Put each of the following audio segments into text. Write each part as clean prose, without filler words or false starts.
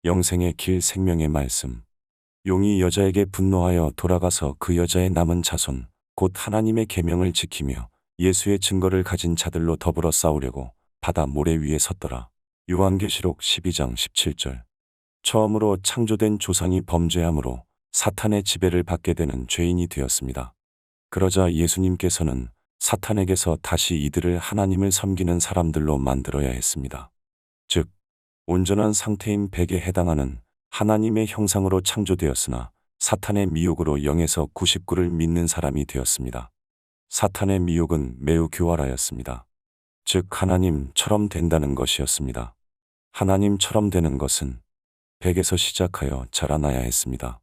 영생의 길 생명의 말씀. 용이 여자에게 분노하여 돌아가서 그 여자의 남은 자손, 곧 하나님의 계명을 지키며 예수의 증거를 가진 자들로 더불어 싸우려고 바다 모래 위에 섰더라. 요한계시록 12장 17절. 처음으로 창조된 조상이 범죄함으로 사탄의 지배를 받게 되는 죄인이 되었습니다. 그러자 예수님께서는 사탄에게서 다시 이들을 하나님을 섬기는 사람들로 만들어야 했습니다. 즉, 온전한 상태인 백에 해당하는 하나님의 형상으로 창조되었으나 사탄의 미혹으로 0에서 99를 믿는 사람이 되었습니다. 사탄의 미혹은 매우 교활하였습니다. 즉, 하나님처럼 된다는 것이었습니다. 하나님처럼 되는 것은 100에서 시작하여 자라나야 했습니다.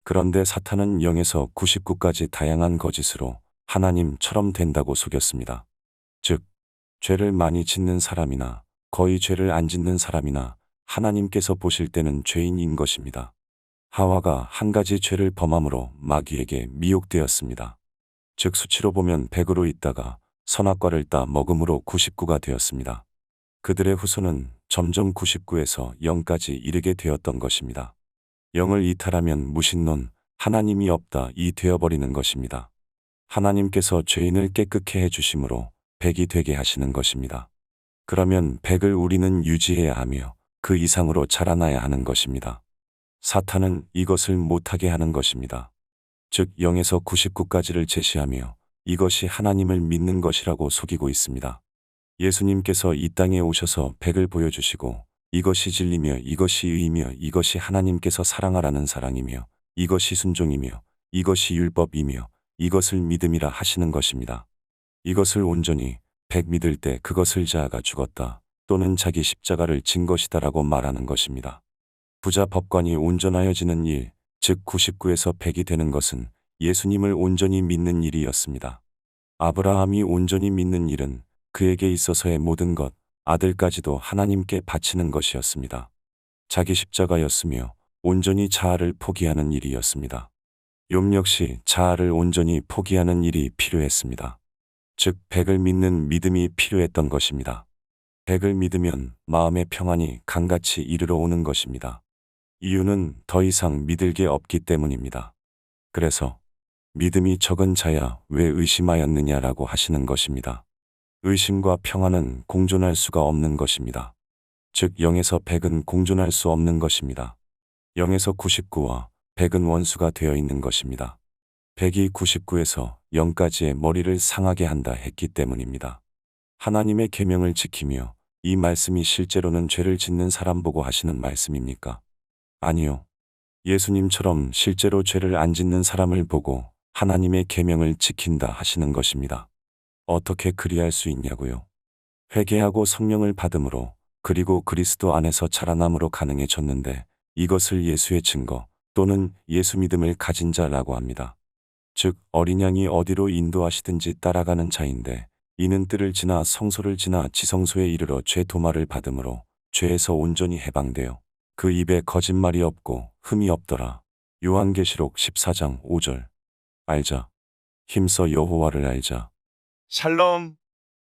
그런데 사탄은 0에서 99까지 다양한 거짓으로 하나님처럼 된다고 속였습니다. 즉, 죄를 많이 짓는 사람이나 거의 죄를 안 짓는 사람이나 하나님께서 보실 때는 죄인인 것입니다. 하와가 한 가지 죄를 범함으로 마귀에게 미혹되었습니다. 즉, 수치로 보면 100으로 있다가 선악과를 따 먹음으로 99가 되었습니다. 그들의 후손은 점점 99에서 0까지 이르게 되었던 것입니다. 0을 이탈하면 무신론, 하나님이 없다 이 되어버리는 것입니다. 하나님께서 죄인을 깨끗게 해주심으로 100이 되게 하시는 것입니다. 그러면 100을 우리는 유지해야 하며 그 이상으로 자라나야 하는 것입니다. 사탄은 이것을 못하게 하는 것입니다. 즉 0에서 99까지를 제시하며 이것이 하나님을 믿는 것이라고 속이고 있습니다. 예수님께서 이 땅에 오셔서 100을 보여주시고 이것이 진리며 이것이 의이며 이것이 하나님께서 사랑하라는 사랑이며 이것이 순종이며 이것이 율법이며 이것을 믿음이라 하시는 것입니다. 이것을 온전히 100 믿을 때 그것을 자아가 죽었다 또는 자기 십자가를 진 것이다라고 말하는 것입니다. 부자 법관이 온전하여지는 일, 즉 99에서 100이 되는 것은 예수님을 온전히 믿는 일이었습니다. 아브라함이 온전히 믿는 일은 그에게 있어서의 모든 것, 아들까지도 하나님께 바치는 것이었습니다. 자기 십자가였으며 온전히 자아를 포기하는 일이었습니다. 욥 역시 자아를 온전히 포기하는 일이 필요했습니다. 즉 100을 믿는 믿음이 필요했던 것입니다. 100을 믿으면 마음의 평안이 강같이 이르러 오는 것입니다. 이유는 더 이상 믿을 게 없기 때문입니다. 그래서 믿음이 적은 자야 왜 의심하였느냐라고 하시는 것입니다. 의심과 평안은 공존할 수가 없는 것입니다. 즉 0에서 100은 공존할 수 없는 것입니다. 0에서 99와 100은 원수가 되어 있는 것입니다. 100이 99에서 0까지의 머리를 상하게 한다 했기 때문입니다. 하나님의 계명을 지키며 이 말씀이 실제로는 죄를 짓는 사람 보고 하시는 말씀입니까? 아니요. 예수님처럼 실제로 죄를 안 짓는 사람을 보고 하나님의 계명을 지킨다 하시는 것입니다. 어떻게 그리할 수 있냐고요? 회개하고 성령을 받음으로 그리고 그리스도 안에서 자라남으로 가능해졌는데 이것을 예수의 증거 또는 예수 믿음을 가진 자라고 합니다. 즉 어린 양이 어디로 인도하시든지 따라가는 자인데 이는 뜰을 지나 성소를 지나 지성소에 이르러 죄 도말을 받음으로 죄에서 온전히 해방되어 그 입에 거짓말이 없고 흠이 없더라. 요한계시록 14장 5절. 알자. 힘써 여호와를 알자. 샬롬.